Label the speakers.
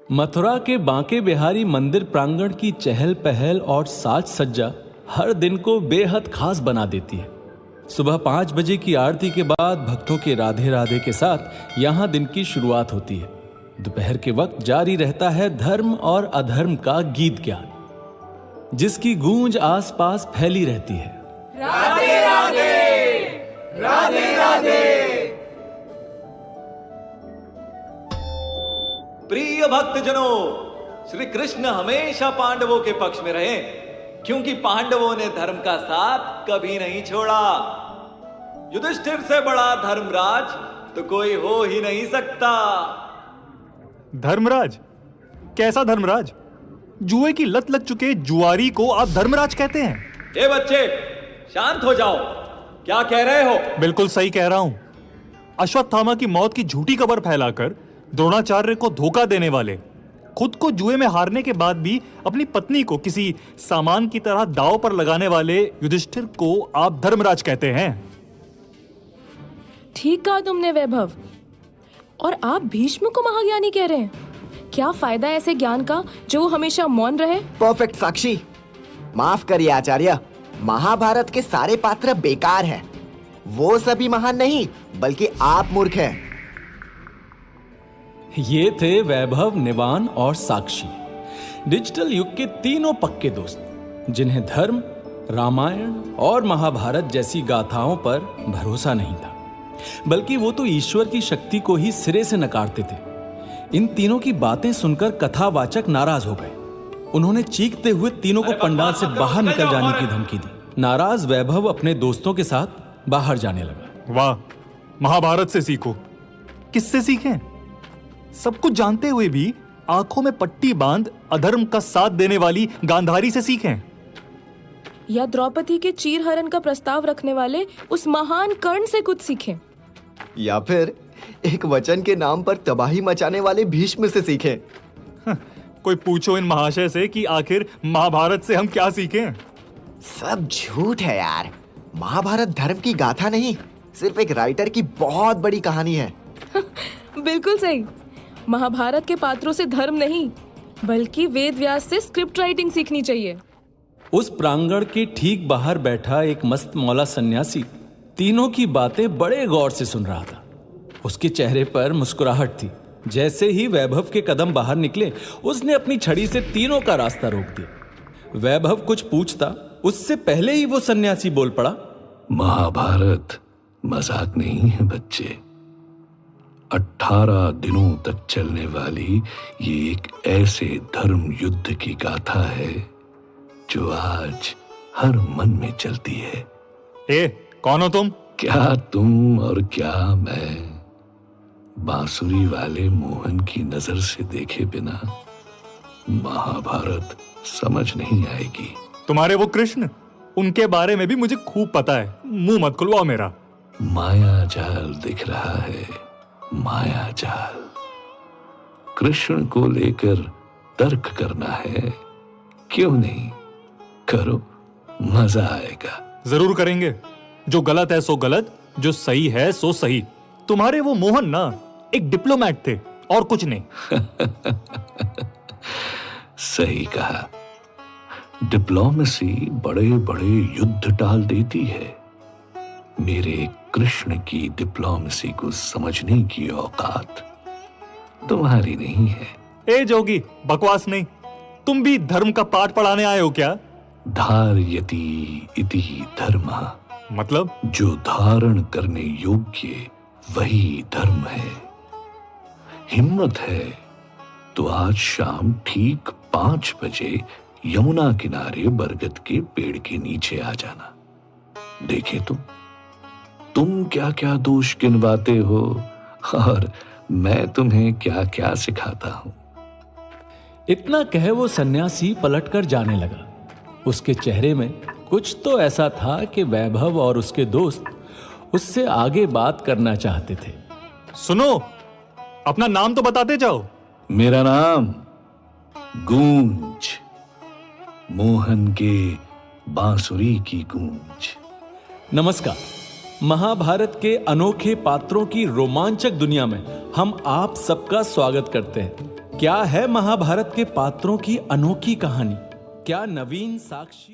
Speaker 1: मथुरा के बांके बिहारी मंदिर प्रांगण की चहल पहल और साज सज्जा हर दिन को बेहद खास बना देती है। सुबह 5 बजे की आरती के बाद भक्तों के राधे राधे के साथ यहाँ दिन की शुरुआत होती है। दोपहर के वक्त जारी रहता है धर्म और अधर्म का गीत ज्ञान, जिसकी गूंज आसपास फैली रहती है।
Speaker 2: राधे राधे, राधे राधे।
Speaker 3: प्रिय भक्तजनों, श्री कृष्ण हमेशा पांडवों के पक्ष में रहे, क्योंकि पांडवों ने धर्म का साथ कभी नहीं छोड़ा। युधिष्ठिर से बड़ा धर्मराज तो कोई हो ही नहीं सकता।
Speaker 4: धर्मराज? कैसा धर्मराज? जुए की लत लग चुके जुआरी को आप धर्मराज कहते हैं?
Speaker 3: ए बच्चे, शांत हो जाओ। क्या कह रहे हो?
Speaker 4: बिल्कुल सही कह रहा हूं। अश्वत्थामा की मौत की झूठी खबर फैलाकर द्रोणाचार्य को धोखा देने वाले, खुद को जुए में हारने के बाद भी अपनी पत्नी को किसी सामान की तरह दांव पर लगाने वाले युधिष्ठिर को आप धर्मराज कहते हैं।
Speaker 5: ठीक कहा तुमने वैभव। और आप भीष्म को महाज्ञानी कह रहे हैं? क्या फायदा ऐसे ज्ञान का जो हमेशा मौन रहे?
Speaker 6: परफेक्ट साक्षी। माफ करिए आचार्य, महाभारत के सारे पात्र बेकार हैं। वो सभी महान नहीं, बल्कि आप मूर्ख हैं।
Speaker 1: ये थे वैभव, निवान और साक्षी, डिजिटल युग के तीनों पक्के दोस्त, जिन्हें धर्म, रामायण और महाभारत जैसी गाथाओं पर भरोसा नहीं था, बल्कि वो तो ईश्वर की शक्ति को ही सिरे से नकारते थे। इन तीनों की बातें सुनकर कथावाचक नाराज हो गए। उन्होंने चीखते हुए तीनों को पंडाल से बाहर निकल जाने की धमकी दी। नाराज वैभव अपने दोस्तों के साथ बाहर जाने लगा।
Speaker 4: वाह, महाभारत से सीखो। किससे सीखें? सब कुछ जानते हुए भी आंखों में पट्टी बांध अधर्म का साथ देने वाली गांधारी से सीखें,
Speaker 5: या द्रौपदी के चीरहरण का प्रस्ताव रखने वाले उस महान कर्ण से कुछ सीखें,
Speaker 6: या फिर एक वचन के नाम पर तबाही मचाने वाले भीष्म से सीखें।
Speaker 4: कोई पूछो इन महाशय से कि आखिर महाभारत से हम क्या सीखें?
Speaker 6: सब झूठ है यार। महाभारत धर्म की गाथा नहीं, सिर्फ एक राइटर की बहुत बड़ी कहानी है।
Speaker 5: बिल्कुल सही। महाभारत के पात्रों से धर्म नहीं, बल्कि वेद व्यास से स्क्रिप्ट राइटिंग सीखनी चाहिए।
Speaker 1: उस प्रांगण के ठीक बाहर बैठा एक मस्त मौला सन्यासी तीनों की बातें बड़े गौर से सुन रहा था। उसके चेहरे पर मुस्कुराहट थी। जैसे ही वैभव के कदम बाहर निकले, उसने अपनी छड़ी से तीनों का रास्ता रोक दिया। वैभव कुछ पूछता, उससे पहले ही वो सन्यासी बोल पड़ा।
Speaker 7: महाभारत मजाक नहीं है बच्चे। 18 दिनों तक चलने वाली ये एक ऐसे धर्म युद्ध की गाथा है जो आज हर मन में चलती है।
Speaker 4: ए, कौन हो तुम?
Speaker 7: क्या तुम और क्या मैं बांसुरी वाले मोहन की नजर से देखे बिना महाभारत समझ नहीं आएगी।
Speaker 4: तुम्हारे वो कृष्ण, उनके बारे में भी मुझे खूब पता है। मुंह मत खुलवाओ मेरा।
Speaker 7: माया जाल दिख रहा है, माया जाल। कृष्ण को लेकर तर्क करना है, क्यों नहीं? करो, मजा आएगा।
Speaker 4: जरूर करेंगे। जो गलत है सो गलत, जो सही है सो सही। तुम्हारे वो मोहन ना एक डिप्लोमैट थे और कुछ नहीं।
Speaker 7: सही कहा। डिप्लोमेसी बड़े बड़े युद्ध टाल देती है। मेरे कृष्ण की डिप्लोमेसी को समझने की औकात तुम्हारी नहीं है।
Speaker 4: ए जोगी, बकवास नहीं। तुम भी धर्म का पाठ पढ़ाने आए हो क्या?
Speaker 7: धार्यति इति धर्मः,
Speaker 4: मतलब?
Speaker 7: जो धारण करने योग्य वही धर्म है। हिम्मत है तो आज शाम ठीक 5 बजे यमुना किनारे बरगद के पेड़ के नीचे आ जाना। देखे तुम क्या क्या दोष गिनवाते हो और मैं तुम्हें क्या क्या सिखाता हूं।
Speaker 1: इतना कहे वो सन्यासी पलटकर जाने लगा। उसके चेहरे में कुछ तो ऐसा था कि वैभव और उसके दोस्त उससे आगे बात करना चाहते थे।
Speaker 4: सुनो, अपना नाम तो बताते जाओ।
Speaker 7: मेरा नाम गूंज, मोहन के बांसुरी की गूंज।
Speaker 1: नमस्कार। महाभारत के अनोखे पात्रों की रोमांचक दुनिया में हम आप सबका स्वागत करते हैं। क्या है महाभारत के पात्रों की अनोखी कहानी? क्या नवीन साक्षी